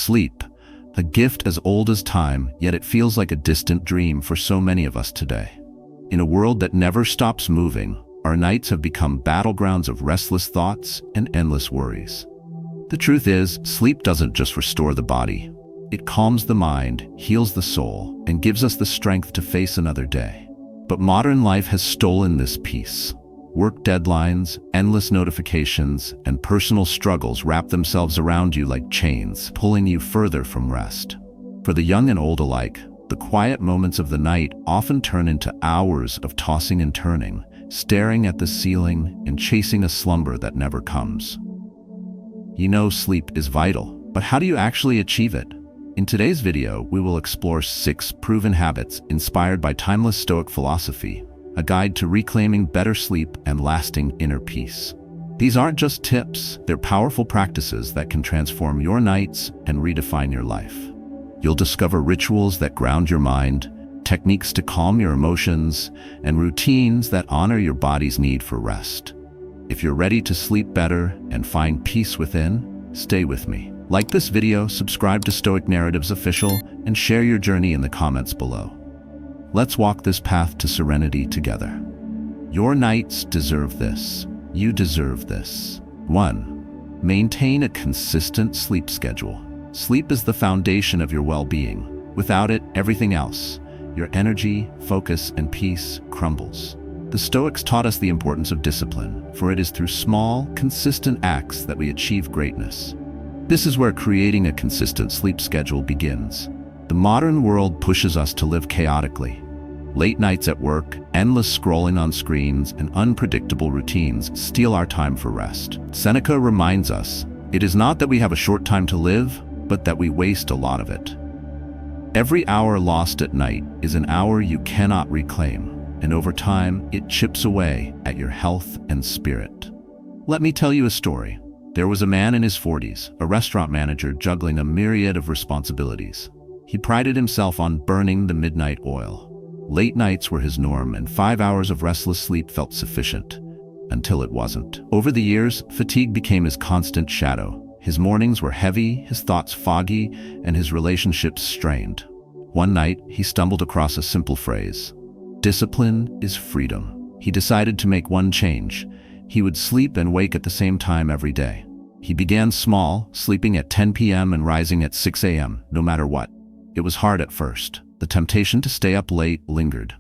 Sleep, a gift as old as time, yet it feels like a distant dream for so many of us today. In a world that never stops moving, our nights have become battlegrounds of restless thoughts and endless worries. The truth is, sleep doesn't just restore the body. It calms the mind, heals the soul, and gives us the strength to face another day. But modern life has stolen this peace. Work deadlines, endless notifications, and personal struggles wrap themselves around you like chains, pulling you further from rest. For the young and old alike, the quiet moments of the night often turn into hours of tossing and turning, staring at the ceiling and chasing a slumber that never comes. You know sleep is vital, but how do you actually achieve it? In today's video, we will explore 6 proven habits inspired by timeless Stoic philosophy, a guide to reclaiming better sleep and lasting inner peace. These aren't just tips, they're powerful practices that can transform your nights and redefine your life. You'll discover rituals that ground your mind, techniques to calm your emotions, and routines that honor your body's need for rest. If you're ready to sleep better and find peace within, stay with me. Like this video, subscribe to Stoic Narratives Official, and share your journey in the comments below. Let's walk this path to serenity together. Your nights deserve this. You deserve this. 1. Maintain a consistent sleep schedule. Sleep is the foundation of your well-being. Without it, everything else, your energy, focus, and peace, crumbles. The Stoics taught us the importance of discipline, for it is through small, consistent acts that we achieve greatness. This is where creating a consistent sleep schedule begins. The modern world pushes us to live chaotically. Late nights at work, endless scrolling on screens, and unpredictable routines steal our time for rest. Seneca reminds us, it is not that we have a short time to live, but that we waste a lot of it. Every hour lost at night is an hour you cannot reclaim, and over time, it chips away at your health and spirit. Let me tell you a story. There was a man in his 40s, a restaurant manager juggling a myriad of responsibilities. He prided himself on burning the midnight oil. Late nights were his norm, and 5 hours of restless sleep felt sufficient, until it wasn't. Over the years, fatigue became his constant shadow. His mornings were heavy, his thoughts foggy, and his relationships strained. One night, he stumbled across a simple phrase: discipline is freedom. He decided to make one change. He would sleep and wake at the same time every day. He began small, sleeping at 10 p.m. and rising at 6 a.m., no matter what. It was hard at first. The temptation to stay up late lingered,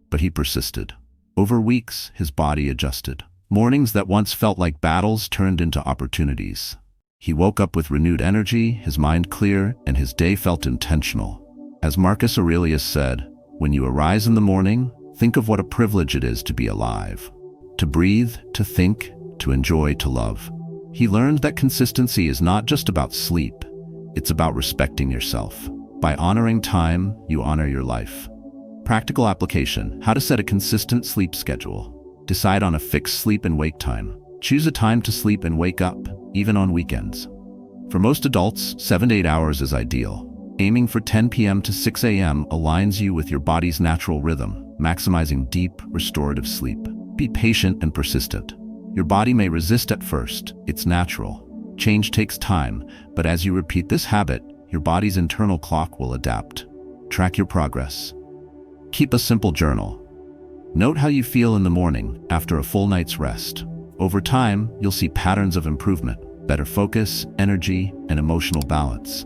but he persisted. Over weeks, his body adjusted. Mornings that once felt like battles turned into opportunities. He woke up with renewed energy, his mind clear, and his day felt intentional. As Marcus Aurelius said, when you arise in the morning, think of what a privilege it is to be alive. To breathe, to think, to enjoy, to love. He learned that consistency is not just about sleep, it's about respecting yourself. By honoring time, you honor your life. Practical application: how to set a consistent sleep schedule. Decide on a fixed sleep and wake time. Choose a time to sleep and wake up, even on weekends. For most adults, 7 to 8 hours is ideal. Aiming for 10 p.m. to 6 a.m. aligns you with your body's natural rhythm, maximizing deep, restorative sleep. Be patient and persistent. Your body may resist at first. It's natural. Change takes time, but as you repeat this habit, your body's internal clock will adapt. Track your progress. Keep a simple journal. Note how you feel in the morning after a full night's rest. Over time, you'll see patterns of improvement, better focus, energy, and emotional balance.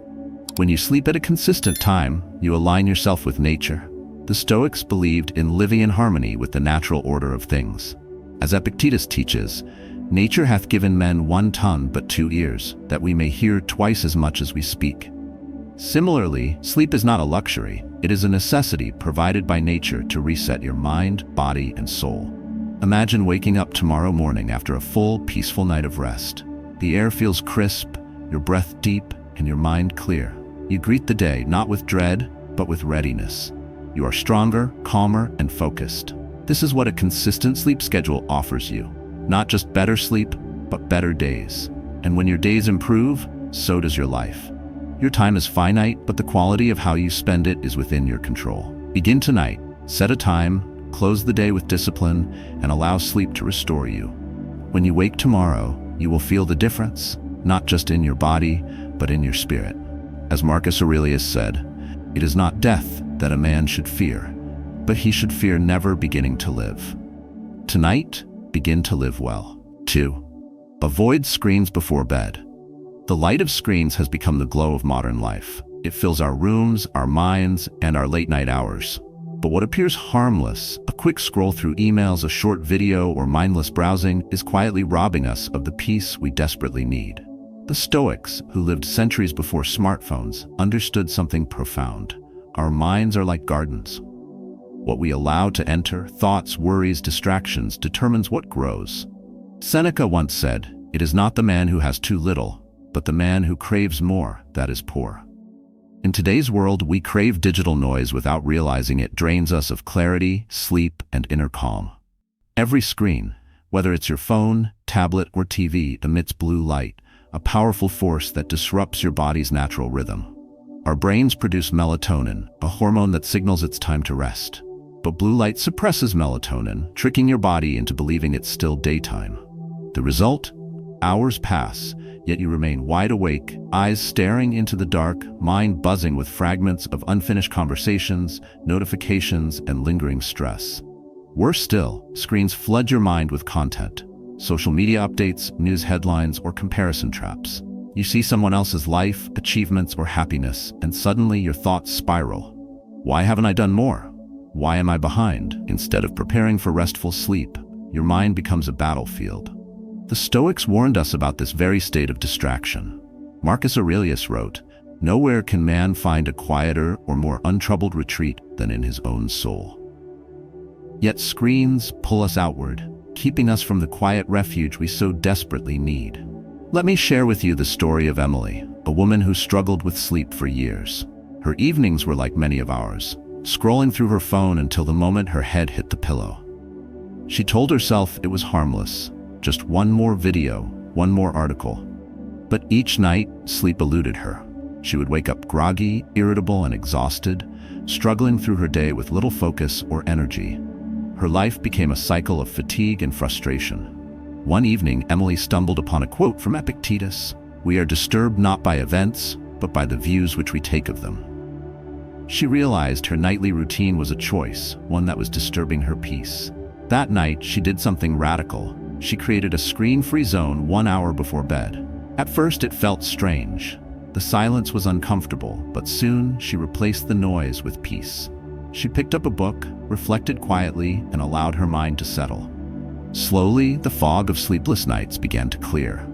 When you sleep at a consistent time, you align yourself with nature. The Stoics believed in living in harmony with the natural order of things. As Epictetus teaches, nature hath given men one tongue but 2 ears, that we may hear twice as much as we speak. Similarly, sleep is not a luxury, it is a necessity provided by nature to reset your mind, body, and soul. Imagine waking up tomorrow morning after a full, peaceful night of rest. The air feels crisp, your breath deep, and your mind clear. You greet the day not with dread, but with readiness. You are stronger, calmer, and focused. This is what a consistent sleep schedule offers you. Not just better sleep, but better days. And when your days improve, so does your life. Your time is finite, but the quality of how you spend it is within your control. Begin tonight. Set a time, close the day with discipline, and allow sleep to restore you. When you wake tomorrow, you will feel the difference, not just in your body, but in your spirit. As Marcus Aurelius said, "It is not death that a man should fear, but he should fear never beginning to live." Tonight, begin to live well. 2. Avoid screens before bed. The light of screens has become the glow of modern life. It fills our rooms, our minds, and our late-night hours. But what appears harmless, a quick scroll through emails, a short video, or mindless browsing, is quietly robbing us of the peace we desperately need. The Stoics, who lived centuries before smartphones, understood something profound. Our minds are like gardens. What we allow to enter, thoughts, worries, distractions, determines what grows. Seneca once said, "It is not the man who has too little, but the man who craves more that is poor." In today's world, we crave digital noise without realizing it drains us of clarity, sleep, and inner calm. Every screen, whether it's your phone, tablet, or TV, emits blue light, a powerful force that disrupts your body's natural rhythm. Our brains produce melatonin, a hormone that signals it's time to rest. But blue light suppresses melatonin, tricking your body into believing it's still daytime. The result? Hours pass, yet you remain wide awake, eyes staring into the dark, mind buzzing with fragments of unfinished conversations, notifications, and lingering stress. Worse still, screens flood your mind with content. Social media updates, news headlines, or comparison traps. You see someone else's life, achievements, or happiness, and suddenly your thoughts spiral. Why haven't I done more? Why am I behind? Instead of preparing for restful sleep, your mind becomes a battlefield. The Stoics warned us about this very state of distraction. Marcus Aurelius wrote, "Nowhere can man find a quieter or more untroubled retreat than in his own soul." Yet screens pull us outward, keeping us from the quiet refuge we so desperately need. Let me share with you the story of Emily, a woman who struggled with sleep for years. Her evenings were like many of ours, scrolling through her phone until the moment her head hit the pillow. She told herself it was harmless, just one more video, one more article. But each night, sleep eluded her. She would wake up groggy, irritable, and exhausted, struggling through her day with little focus or energy. Her life became a cycle of fatigue and frustration. One evening, Emily stumbled upon a quote from Epictetus, "We are disturbed not by events, but by the views which we take of them." She realized her nightly routine was a choice, one that was disturbing her peace. That night, she did something radical. She created a screen-free zone 1 hour before bed. At first, it felt strange. The silence was uncomfortable, but soon she replaced the noise with peace. She picked up a book, reflected quietly, and allowed her mind to settle. Slowly, the fog of sleepless nights began to clear.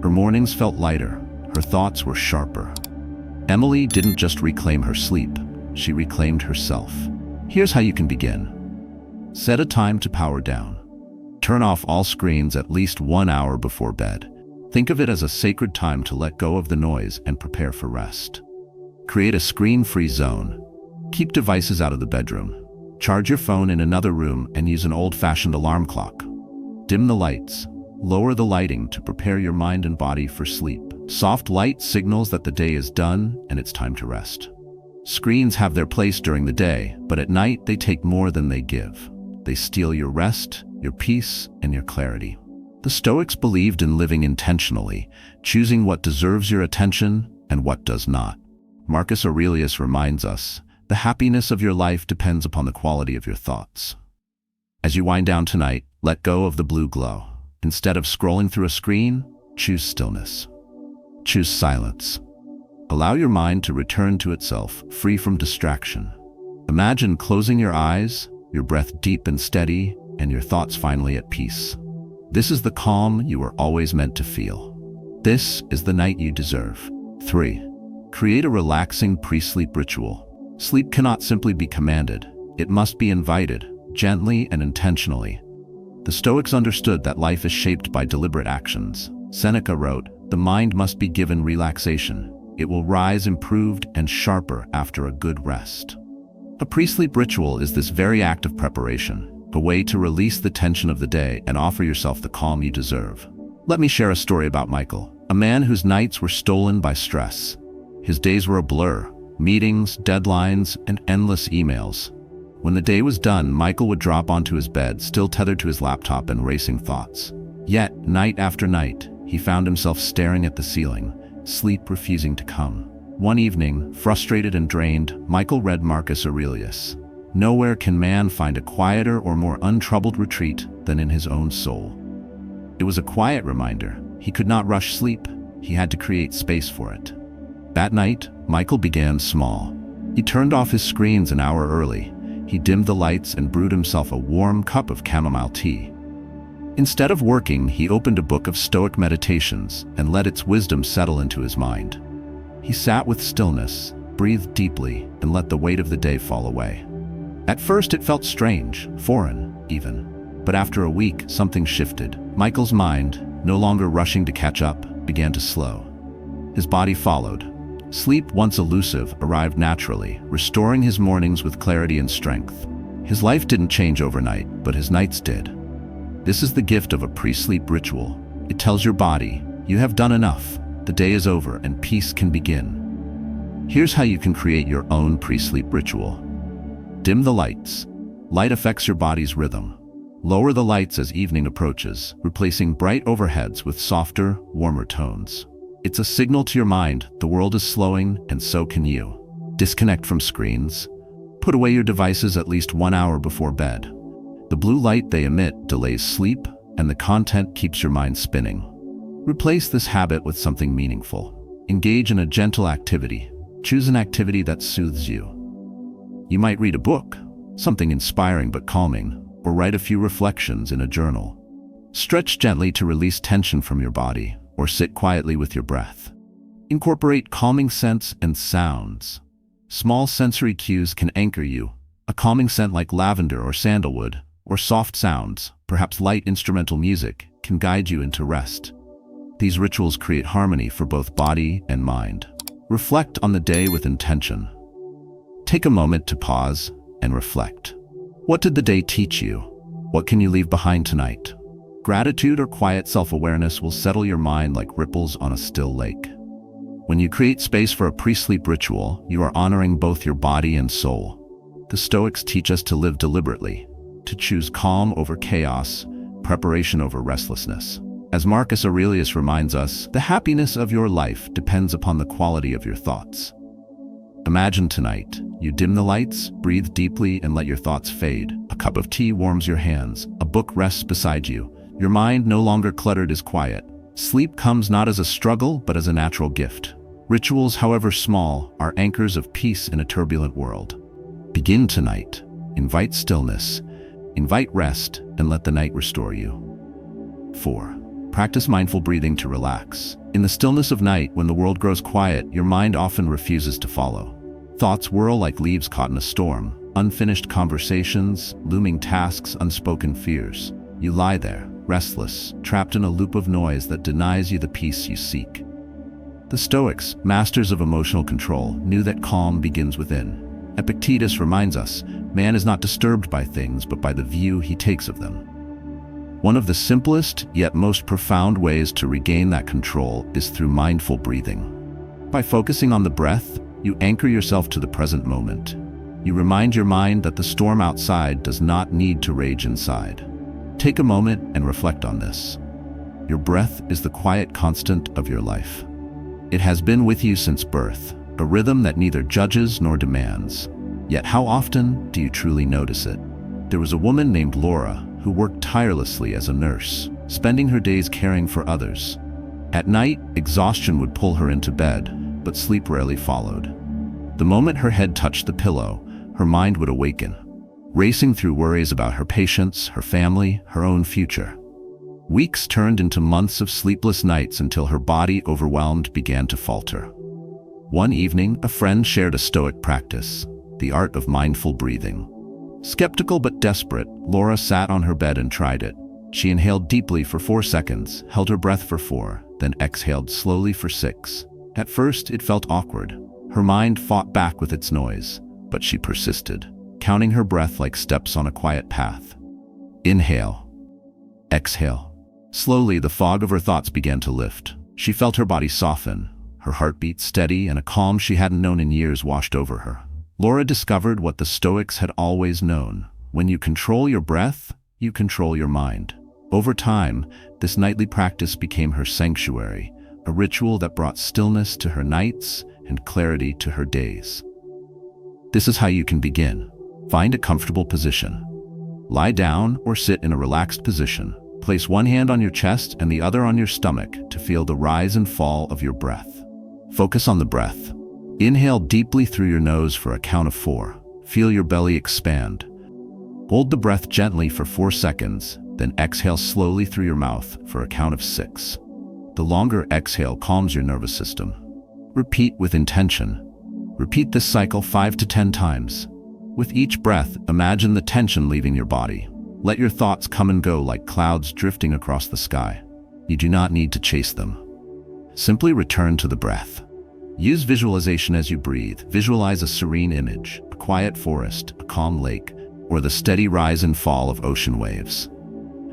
Her mornings felt lighter, her thoughts were sharper. Emily didn't just reclaim her sleep, she reclaimed herself. Here's how you can begin. Set a time to power down. Turn off all screens at least 1 hour before bed. Think of it as a sacred time to let go of the noise and prepare for rest. Create a screen-free zone. Keep devices out of the bedroom. Charge your phone in another room and use an old-fashioned alarm clock. Dim the lights. Lower the lighting to prepare your mind and body for sleep. Soft light signals that the day is done and it's time to rest. Screens have their place during the day, but at night they take more than they give. They steal your rest, your peace, and your clarity. The Stoics believed in living intentionally, choosing what deserves your attention and what does not. Marcus Aurelius reminds us, the happiness of your life depends upon the quality of your thoughts. As you wind down tonight, let go of the blue glow. Instead of scrolling through a screen, choose stillness. Choose silence. Allow your mind to return to itself, free from distraction. Imagine closing your eyes, your breath deep and steady, and your thoughts finally at peace. This is the calm you were always meant to feel. This is the night you deserve. 3. Create a relaxing pre-sleep ritual. Sleep cannot simply be commanded. It must be invited, gently and intentionally. The Stoics understood that life is shaped by deliberate actions. Seneca wrote, "The mind must be given relaxation. It will rise improved and sharper after a good rest." A pre-sleep ritual is this very act of preparation, a way to release the tension of the day and offer yourself the calm you deserve. Let me share a story about Michael, a man whose nights were stolen by stress. His days were a blur, meetings, deadlines, and endless emails. When the day was done, Michael would drop onto his bed, still tethered to his laptop and racing thoughts. Yet, night after night, he found himself staring at the ceiling, sleep refusing to come. One evening, frustrated and drained, Michael read Marcus Aurelius. Nowhere can man find a quieter or more untroubled retreat than in his own soul. It was a quiet reminder. He could not rush sleep. He had to create space for it. That night, Michael began small. He turned off his screens an hour early. He dimmed the lights and brewed himself a warm cup of chamomile tea. Instead of working, he opened a book of Stoic meditations and let its wisdom settle into his mind. He sat with stillness, breathed deeply, and let the weight of the day fall away. At first it felt strange, foreign even. But after a week, something shifted. Michael's mind, no longer rushing to catch up, began to slow. His body followed. Sleep, once elusive, arrived naturally, restoring his mornings with clarity and strength. His life didn't change overnight, but his nights did. This is the gift of a pre-sleep ritual. It tells your body, you have done enough, the day is over, and peace can begin. Here's how you can create your own pre-sleep ritual. Dim the lights. Light affects your body's rhythm. Lower the lights as evening approaches, replacing bright overheads with softer, warmer tones. It's a signal to your mind, the world is slowing, and so can you. Disconnect from screens. Put away your devices at least 1 hour before bed. The blue light they emit delays sleep, and the content keeps your mind spinning. Replace this habit with something meaningful. Engage in a gentle activity. Choose an activity that soothes you. You might read a book, something inspiring but calming, or write a few reflections in a journal. Stretch gently to release tension from your body, or sit quietly with your breath. Incorporate calming scents and sounds. Small sensory cues can anchor you. A calming scent like lavender or sandalwood, or soft sounds, perhaps light instrumental music, can guide you into rest. These rituals create harmony for both body and mind. Reflect on the day with intention. Take a moment to pause and reflect. What did the day teach you? What can you leave behind tonight? Gratitude or quiet self-awareness will settle your mind like ripples on a still lake. When you create space for a pre-sleep ritual, you are honoring both your body and soul. The Stoics teach us to live deliberately, to choose calm over chaos, preparation over restlessness. As Marcus Aurelius reminds us, the happiness of your life depends upon the quality of your thoughts. Imagine tonight, you dim the lights, breathe deeply, and let your thoughts fade. A cup of tea warms your hands, a book rests beside you. Your mind, no longer cluttered, is quiet. Sleep comes not as a struggle, but as a natural gift. Rituals, however small, are anchors of peace in a turbulent world. Begin tonight. Invite stillness, invite rest, and let the night restore you. 4. Practice mindful breathing to relax. In the stillness of night, when the world grows quiet, your mind often refuses to follow. Thoughts whirl like leaves caught in a storm. Unfinished conversations, looming tasks, unspoken fears. You lie there, restless, trapped in a loop of noise that denies you the peace you seek. The Stoics, masters of emotional control, knew that calm begins within. Epictetus reminds us, man is not disturbed by things, but by the view he takes of them. One of the simplest, yet most profound ways to regain that control is through mindful breathing. By focusing on the breath, you anchor yourself to the present moment. You remind your mind that the storm outside does not need to rage inside. Take a moment and reflect on this. Your breath is the quiet constant of your life. It has been with you since birth, a rhythm that neither judges nor demands. Yet how often do you truly notice it? There was a woman named Laura who worked tirelessly as a nurse, spending her days caring for others. At night, exhaustion would pull her into bed, but sleep rarely followed. The moment her head touched the pillow, her mind would awaken, racing through worries about her patients, her family, her own future. Weeks turned into months of sleepless nights until her body, overwhelmed, began to falter. One evening, a friend shared a Stoic practice, the art of mindful breathing. Skeptical but desperate, Laura sat on her bed and tried it. She inhaled deeply for 4 seconds, held her breath for 4, then exhaled slowly for 6. At first, it felt awkward. Her mind fought back with its noise, but she persisted, counting her breath like steps on a quiet path. Inhale. Exhale. Slowly, the fog of her thoughts began to lift. She felt her body soften, her heartbeat steady, and a calm she hadn't known in years washed over her. Laura discovered what the Stoics had always known. When you control your breath, you control your mind. Over time, this nightly practice became her sanctuary, a ritual that brought stillness to her nights and clarity to her days. This is how you can begin. Find a comfortable position. Lie down or sit in a relaxed position. Place one hand on your chest and the other on your stomach to feel the rise and fall of your breath. Focus on the breath. Inhale deeply through your nose for a count of 4. Feel your belly expand. Hold the breath gently for 4 seconds, then exhale slowly through your mouth for a count of 6. The longer exhale calms your nervous system. Repeat with intention. Repeat this cycle 5 to 10 times. With each breath, imagine the tension leaving your body. Let your thoughts come and go like clouds drifting across the sky. You do not need to chase them. Simply return to the breath. Use visualization as you breathe. Visualize a serene image, a quiet forest, a calm lake, or the steady rise and fall of ocean waves.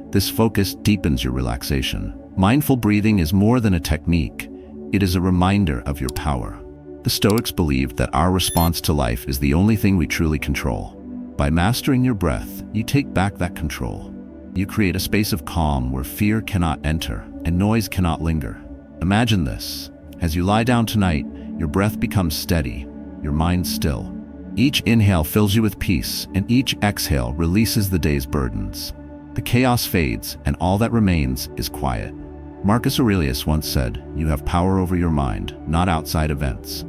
This focus deepens your relaxation. Mindful breathing is more than a technique. It is a reminder of your power. The Stoics believed that our response to life is the only thing we truly control. By mastering your breath, you take back that control. You create a space of calm where fear cannot enter and noise cannot linger. Imagine this. As you lie down tonight, your breath becomes steady, your mind still. Each inhale fills you with peace, and each exhale releases the day's burdens. The chaos fades, and all that remains is quiet. Marcus Aurelius once said, "You have power over your mind, not outside events."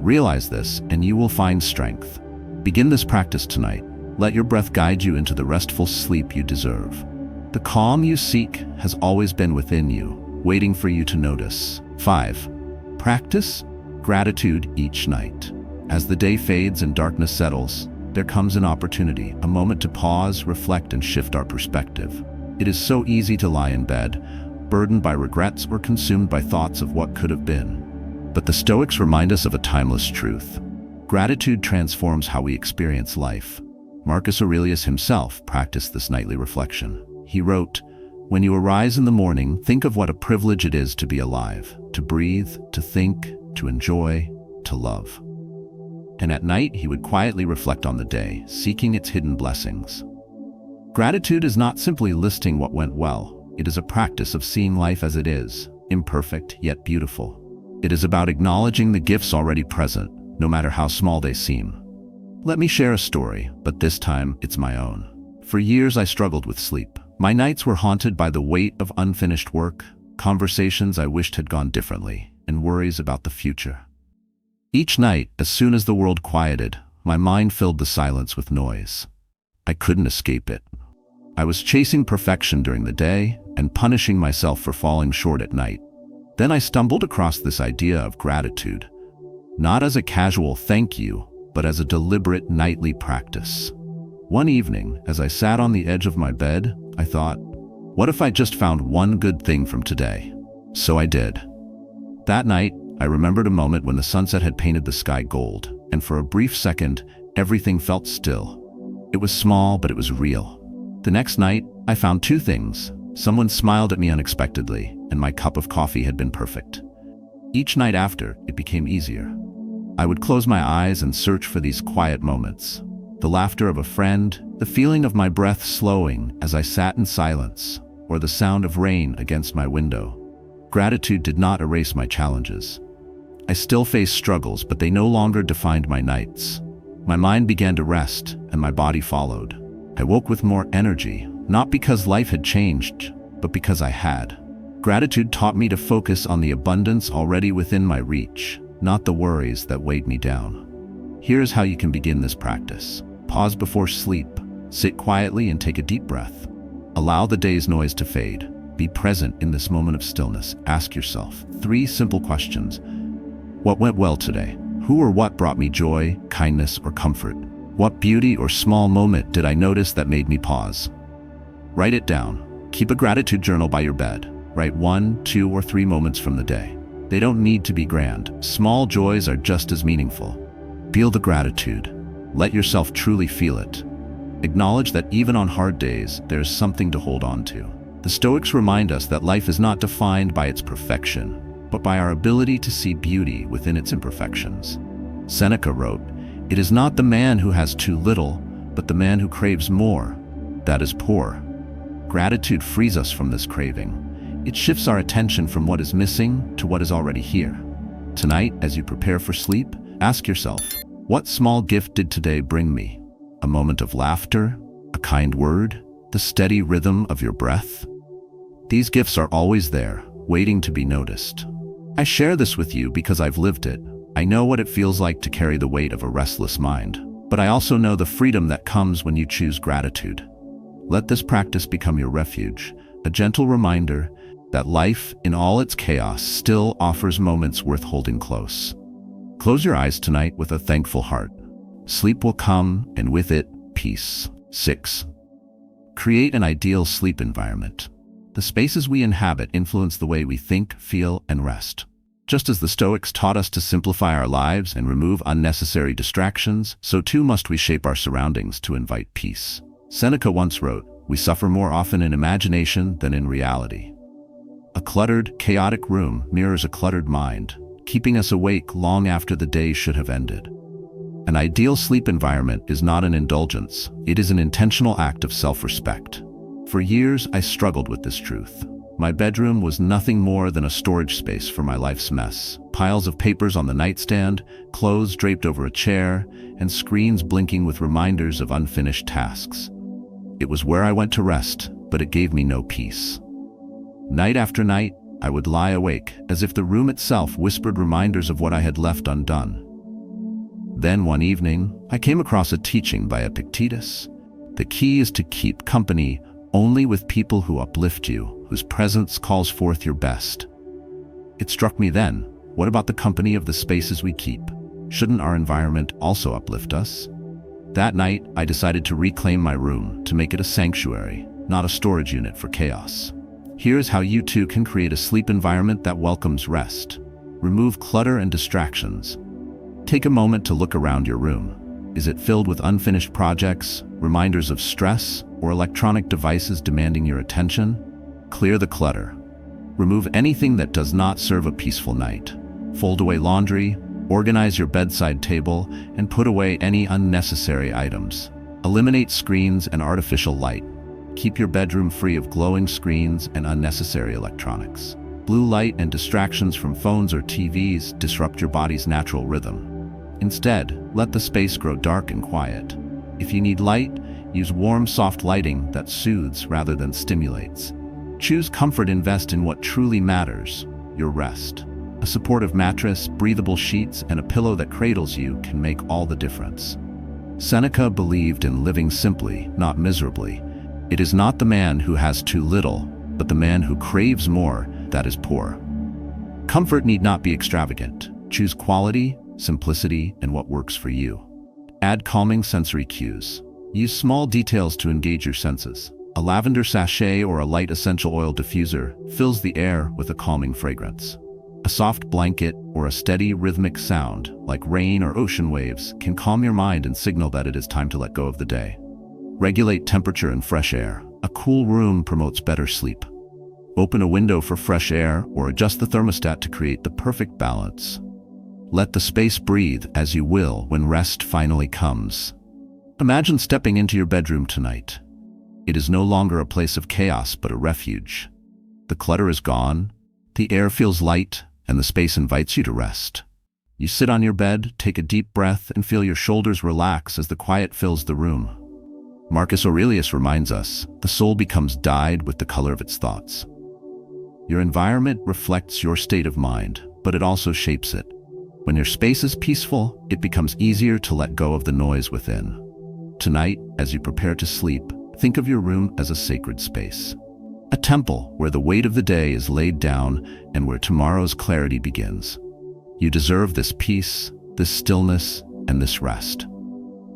Realize this, and you will find strength. Begin this practice tonight. Let your breath guide you into the restful sleep you deserve. The calm you seek has always been within you, waiting for you to notice. 5. Practice gratitude each night. As the day fades and darkness settles, there comes an opportunity, a moment to pause, reflect, and shift our perspective. It is so easy to lie in bed, burdened by regrets or consumed by thoughts of what could have been. But the Stoics remind us of a timeless truth. Gratitude transforms how we experience life. Marcus Aurelius himself practiced this nightly reflection. He wrote, "When you arise in the morning, think of what a privilege it is to be alive, to breathe, to think, to enjoy, to love." And at night, he would quietly reflect on the day, seeking its hidden blessings. Gratitude is not simply listing what went well. It is a practice of seeing life as it is, imperfect yet beautiful. It is about acknowledging the gifts already present, no matter how small they seem. Let me share a story, but this time it's my own. For years I struggled with sleep. My nights were haunted by the weight of unfinished work, conversations I wished had gone differently, and worries about the future. Each night, as soon as the world quieted, my mind filled the silence with noise. I couldn't escape it. I was chasing perfection during the day and punishing myself for falling short at night. Then I stumbled across this idea of gratitude, not as a casual thank you, but as a deliberate nightly practice. One evening, as I sat on the edge of my bed, I thought, what if I just found one good thing from today? So I did. That night, I remembered a moment when the sunset had painted the sky gold, and for a brief second, everything felt still. It was small, but it was real. The next night, I found 2 things. Someone smiled at me unexpectedly, and my cup of coffee had been perfect. Each night after, it became easier. I would close my eyes and search for these quiet moments. The laughter of a friend, the feeling of my breath slowing as I sat in silence, or the sound of rain against my window. Gratitude did not erase my challenges. I still faced struggles, but they no longer defined my nights. My mind began to rest, and my body followed. I woke with more energy, not because life had changed, but because I had. Gratitude taught me to focus on the abundance already within my reach, not the worries that weighed me down. Here's how you can begin this practice. Pause before sleep. Sit quietly and take a deep breath. Allow the day's noise to fade. Be present in this moment of stillness. Ask yourself 3 simple questions. What went well today? Who or what brought me joy, kindness, or comfort? What beauty or small moment did I notice that made me pause? Write it down. Keep a gratitude journal by your bed. Write 1, 2, or 3 moments from the day. They don't need to be grand. Small joys are just as meaningful. Feel the gratitude. Let yourself truly feel it. Acknowledge that even on hard days, there is something to hold on to. The Stoics remind us that life is not defined by its perfection, but by our ability to see beauty within its imperfections. Seneca wrote, "It is not the man who has too little, but the man who craves more, that is poor." Gratitude frees us from this craving. It shifts our attention from what is missing to what is already here. Tonight, as you prepare for sleep, ask yourself, what small gift did today bring me? A moment of laughter? A kind word? The steady rhythm of your breath? These gifts are always there, waiting to be noticed. I share this with you because I've lived it. I know what it feels like to carry the weight of a restless mind, but I also know the freedom that comes when you choose gratitude. Let this practice become your refuge, a gentle reminder that life, in all its chaos, still offers moments worth holding close. Close your eyes tonight with a thankful heart. Sleep will come, and with it, peace. 6. Create an ideal sleep environment. The spaces we inhabit influence the way we think, feel, and rest. Just as the Stoics taught us to simplify our lives and remove unnecessary distractions, so too must we shape our surroundings to invite peace. Seneca once wrote, "We suffer more often in imagination than in reality." A cluttered, chaotic room mirrors a cluttered mind, keeping us awake long after the day should have ended. An ideal sleep environment is not an indulgence, it is an intentional act of self-respect. For years, I struggled with this truth. My bedroom was nothing more than a storage space for my life's mess. Piles of papers on the nightstand, clothes draped over a chair, and screens blinking with reminders of unfinished tasks. It was where I went to rest, but it gave me no peace. Night after night, I would lie awake, as if the room itself whispered reminders of what I had left undone. Then one evening, I came across a teaching by Epictetus. The key is to keep company only with people who uplift you, whose presence calls forth your best. It struck me then, what about the company of the spaces we keep? Shouldn't our environment also uplift us? That night, I decided to reclaim my room, to make it a sanctuary, not a storage unit for chaos. Here's how you too can create a sleep environment that welcomes rest. Remove clutter and distractions. Take a moment to look around your room. Is it filled with unfinished projects, reminders of stress, or electronic devices demanding your attention? Clear the clutter. Remove anything that does not serve a peaceful night. Fold away laundry, organize your bedside table, and put away any unnecessary items. Eliminate screens and artificial light. Keep your bedroom free of glowing screens and unnecessary electronics. Blue light and distractions from phones or TVs disrupt your body's natural rhythm. Instead, let the space grow dark and quiet. If you need light, use warm, soft lighting that soothes rather than stimulates. Choose comfort, invest in what truly matters, your rest. A supportive mattress, breathable sheets, and a pillow that cradles you can make all the difference. Seneca believed in living simply, not miserably. It is not the man who has too little, but the man who craves more that is poor. Comfort need not be extravagant. Choose quality, simplicity, and what works for you. Add calming sensory cues. Use small details to engage your senses. A lavender sachet or a light essential oil diffuser fills the air with a calming fragrance. A soft blanket or a steady rhythmic sound, like rain or ocean waves, can calm your mind and signal that it is time to let go of the day. Regulate temperature and fresh air. A cool room promotes better sleep. Open a window for fresh air or adjust the thermostat to create the perfect balance. Let the space breathe as you will when rest finally comes. Imagine stepping into your bedroom tonight. It is no longer a place of chaos, but a refuge. The clutter is gone, the air feels light, and the space invites you to rest. You sit on your bed, take a deep breath, and feel your shoulders relax as the quiet fills the room. Marcus Aurelius reminds us, the soul becomes dyed with the color of its thoughts. Your environment reflects your state of mind, but it also shapes it. When your space is peaceful, it becomes easier to let go of the noise within. Tonight, as you prepare to sleep, think of your room as a sacred space. A temple where the weight of the day is laid down and where tomorrow's clarity begins. You deserve this peace, this stillness, and this rest.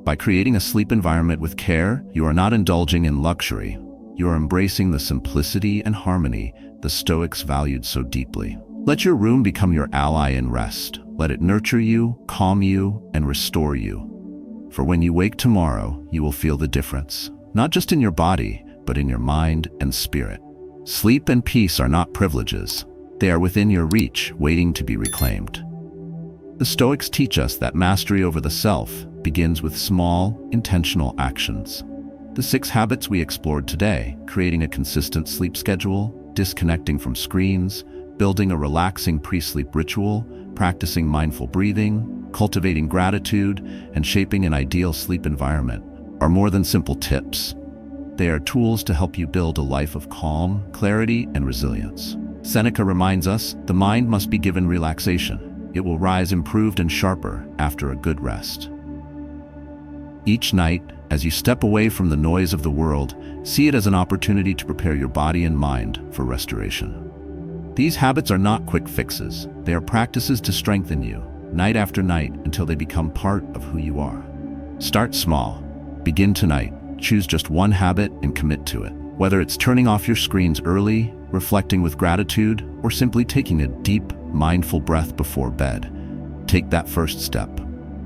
By creating a sleep environment with care, you are not indulging in luxury. You are embracing the simplicity and harmony the Stoics valued so deeply. Let your room become your ally in rest. Let it nurture you, calm you, and restore you. For when you wake tomorrow, you will feel the difference, not just in your body, but in your mind and spirit. Sleep and peace are not privileges. They are within your reach, waiting to be reclaimed. The Stoics teach us that mastery over the self begins with small, intentional actions. The 6 habits we explored today, creating a consistent sleep schedule, disconnecting from screens, building a relaxing pre-sleep ritual, practicing mindful breathing, cultivating gratitude, and shaping an ideal sleep environment are more than simple tips. They are tools to help you build a life of calm, clarity, and resilience. Seneca reminds us, the mind must be given relaxation. It will rise improved and sharper after a good rest. Each night, as you step away from the noise of the world, see it as an opportunity to prepare your body and mind for restoration. These habits are not quick fixes. They are practices to strengthen you, night after night, until they become part of who you are. Start small. Begin tonight. Choose just one habit and commit to it. Whether it's turning off your screens early, reflecting with gratitude, or simply taking a deep, mindful breath before bed, take that first step.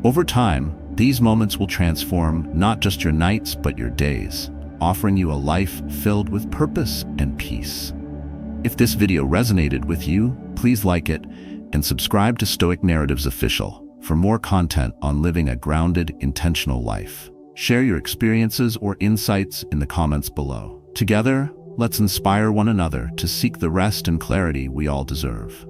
Over time, these moments will transform not just your nights but your days, offering you a life filled with purpose and peace. If this video resonated with you, please like it and subscribe to Stoic Narratives Official for more content on living a grounded, intentional life. Share your experiences or insights in the comments below. Together, let's inspire one another to seek the rest and clarity we all deserve.